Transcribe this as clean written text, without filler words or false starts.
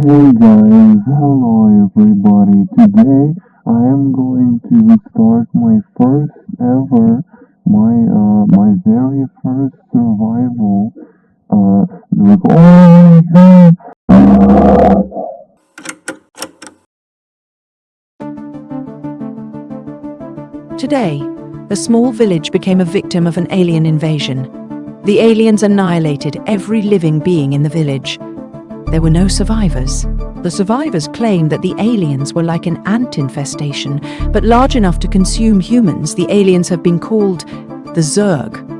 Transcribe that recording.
Hey guys, hello everybody. Today I am going to start my first ever, my very first survival recording. Today, a small village became a victim of an alien invasion. The aliens annihilated every living being in the village. There were no survivors. The survivors claimed that the aliens were like an ant infestation, but large enough to consume humans. The aliens have been called the Zerg.